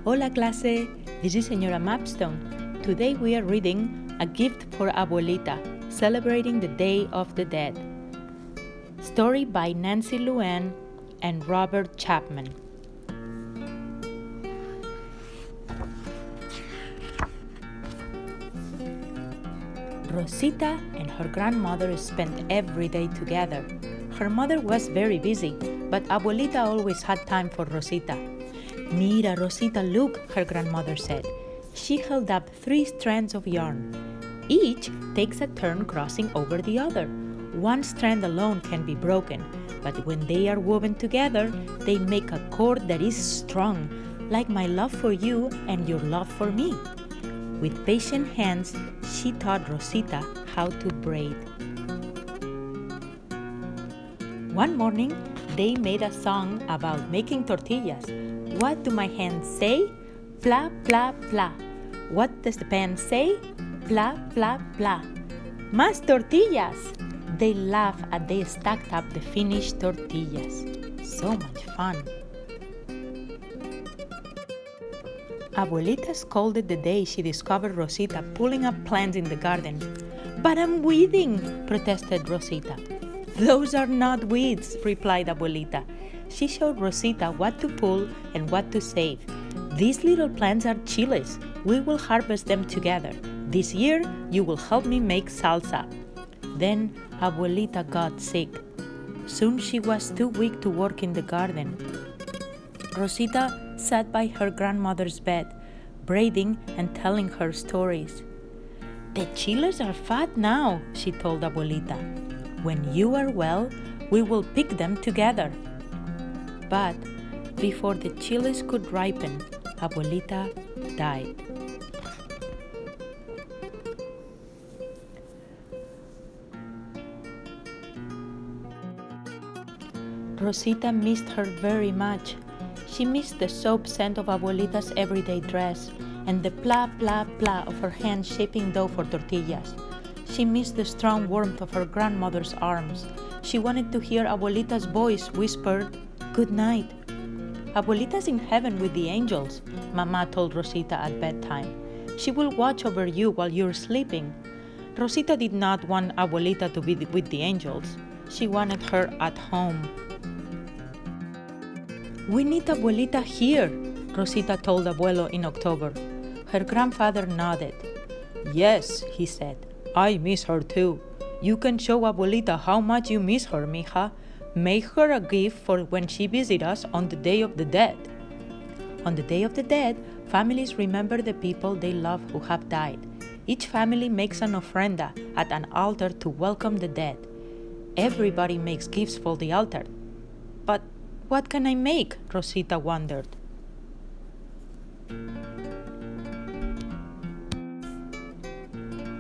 Hola clase, this is Señora Mapstone. Today we are reading A Gift for Abuelita, celebrating the Day of the Dead. Story by Nancy Luenn and Robert Chapman. Rosita and her grandmother spent every day together. Her mother was very busy, but Abuelita always had time for Rosita. Mira, Rosita, look, her grandmother said. She held up 3 strands of yarn. Each takes a turn crossing over the other. One strand alone can be broken, but when they are woven together, they make a cord that is strong, like my love for you and your love for me. With patient hands, she taught Rosita how to braid. One morning, they made a song about making tortillas. What do my hands say? Pla, pla, pla. What does the pan say? Pla, pla, pla. Más tortillas! They laughed as they stacked up the finished tortillas. So much fun. Abuelita scolded the day she discovered Rosita pulling up plants in the garden. But I'm weeding, protested Rosita. Those are not weeds, replied Abuelita. She showed Rosita what to pull and what to save. These little plants are chiles. We will harvest them together. This year, you will help me make salsa. Then Abuelita got sick. Soon she was too weak to work in the garden. Rosita sat by her grandmother's bed, braiding and telling her stories. The chiles are fat now, she told Abuelita. When you are well, we will pick them together. But before the chiles could ripen, Abuelita died. Rosita missed her very much. She missed the soap scent of Abuelita's everyday dress and the pla pla pla of her hands shaping dough for tortillas. She missed the strong warmth of her grandmother's arms. She wanted to hear Abuelita's voice whispered, "Good night." Abuelita's in heaven with the angels, Mama told Rosita at bedtime. She will watch over you while you're sleeping. Rosita did not want Abuelita to be with the angels. She wanted her at home. We need Abuelita here, Rosita told Abuelo in October. Her grandfather nodded. Yes, he said. I miss her too. You can show Abuelita how much you miss her, mija. Make her a gift for when she visits us on the Day of the Dead. On the Day of the Dead, families remember the people they love who have died. Each family makes an ofrenda at an altar to welcome the dead. Everybody makes gifts for the altar. But what can I make? Rosita wondered.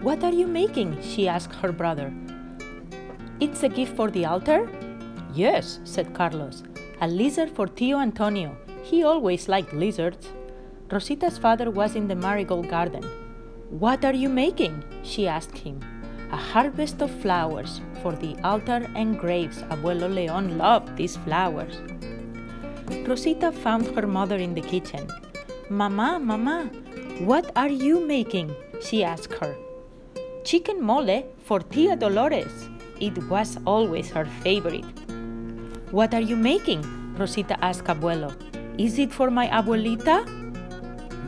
What are you making? She asked her brother. It's a gift for the altar? Yes, said Carlos. A lizard for Tio Antonio. He always liked lizards. Rosita's father was in the marigold garden. What are you making? She asked him. A harvest of flowers for the altar and graves. Abuelo Leon loved these flowers. Rosita found her mother in the kitchen. Mama, Mama, what are you making? She asked her. Chicken mole for Tia Dolores. It was always her favorite. What are you making? Rosita asked Abuelo. Is it for my Abuelita?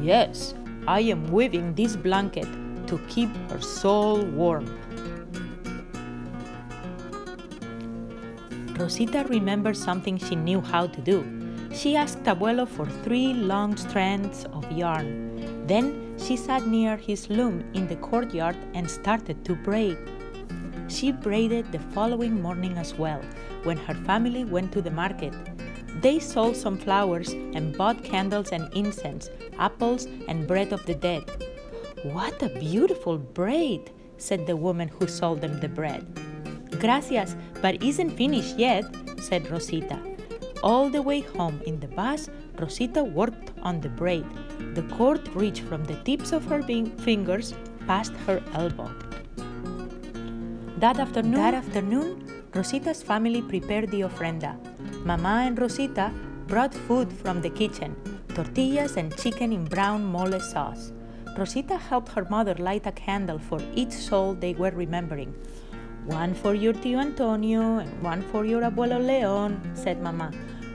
Yes, I am weaving this blanket to keep her soul warm. Rosita remembered something she knew how to do. She asked Abuelo for 3 long strands of yarn. Then she sat near his loom in the courtyard and started to braid. She braided the following morning as well, when her family went to the market. They sold some flowers and bought candles and incense, apples and bread of the dead. What a beautiful braid, said the woman who sold them the bread. Gracias, but isn't finished yet, said Rosita. All the way home in the bus, Rosita worked on the braid. The cord reached from the tips of her fingers past her elbow. That afternoon, Rosita's family prepared the ofrenda. Mama and Rosita brought food from the kitchen, tortillas and chicken in brown mole sauce. Rosita helped her mother light a candle for each soul they were remembering. "One for your tío Antonio and one for your abuelo León," said Mama.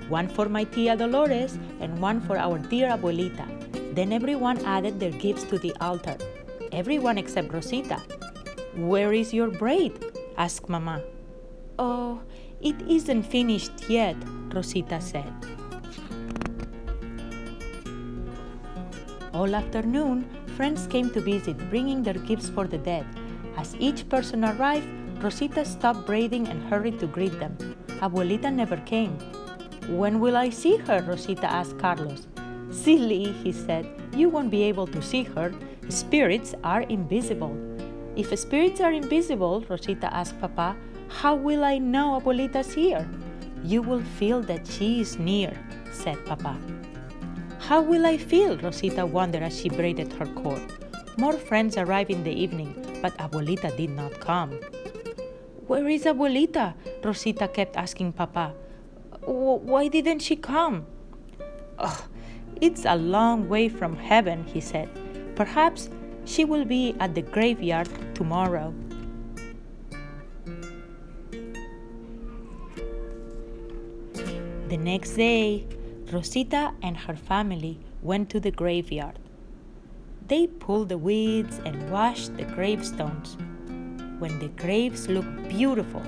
"One for my tía Dolores and one for our dear Abuelita." Then everyone added their gifts to the altar. Everyone except Rosita. "Where is your braid?" asked Mama. "Oh, it isn't finished yet," Rosita said. All afternoon, friends came to visit, bringing their gifts for the dead. As each person arrived, Rosita stopped braiding and hurried to greet them. Abuelita never came. "When will I see her?" Rosita asked Carlos. "Silly," he said. "You won't be able to see her. Spirits are invisible." "If spirits are invisible," Rosita asked Papa, "how will I know Abuelita's here?" "You will feel that she is near," said Papa. "How will I feel?" Rosita wondered as she braided her cord. More friends arrived in the evening, but Abuelita did not come. "Where is Abuelita?" Rosita kept asking Papa. "Why didn't she come?" "Oh, it's a long way from heaven," he said. "Perhaps she will be at the graveyard tomorrow." The next day, Rosita and her family went to the graveyard. They pulled the weeds and washed the gravestones. When the graves looked beautiful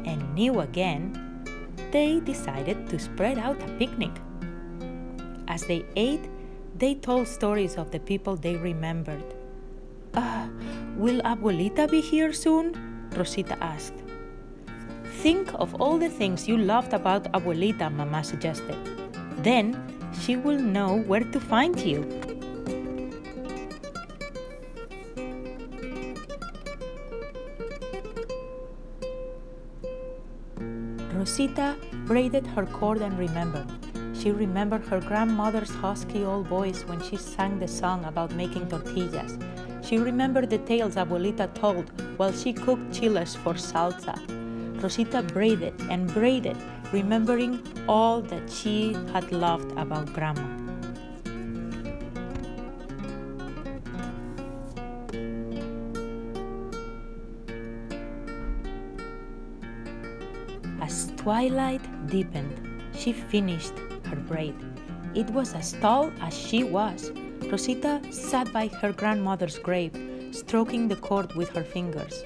and new again, they decided to spread out a picnic. As they ate, they told stories of the people they remembered. "Will Abuelita be here soon?" Rosita asked. "Think of all the things you loved about Abuelita," Mama suggested. "Then she will know where to find you." Rosita braided her cord and remembered. She remembered her grandmother's husky old voice when she sang the song about making tortillas. She remembered the tales Abuelita told while she cooked chiles for salsa. Rosita braided and braided, remembering all that she had loved about Grandma. As twilight deepened, she finished her braid. It was as tall as she was. Rosita sat by her grandmother's grave, stroking the cord with her fingers.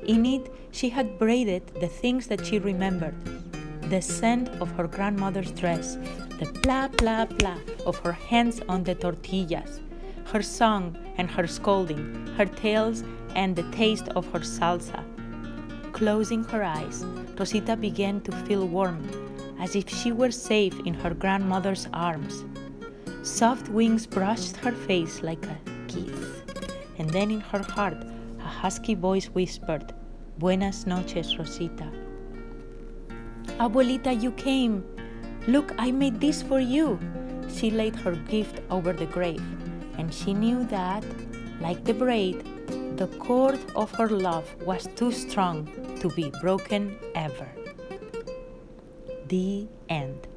In it, she had braided the things that she remembered: the scent of her grandmother's dress, the blah blah blah of her hands on the tortillas, her song and her scolding, her tales and the taste of her salsa. Closing her eyes, Rosita began to feel warm, as if she were safe in her grandmother's arms. Soft wings brushed her face like a kiss, and then in her heart, a husky voice whispered, "Buenas noches, Rosita." "Abuelita, you came. Look, I made this for you." She laid her gift over the grave, and she knew that, like the braid, the cord of her love was too strong to be broken ever. The end.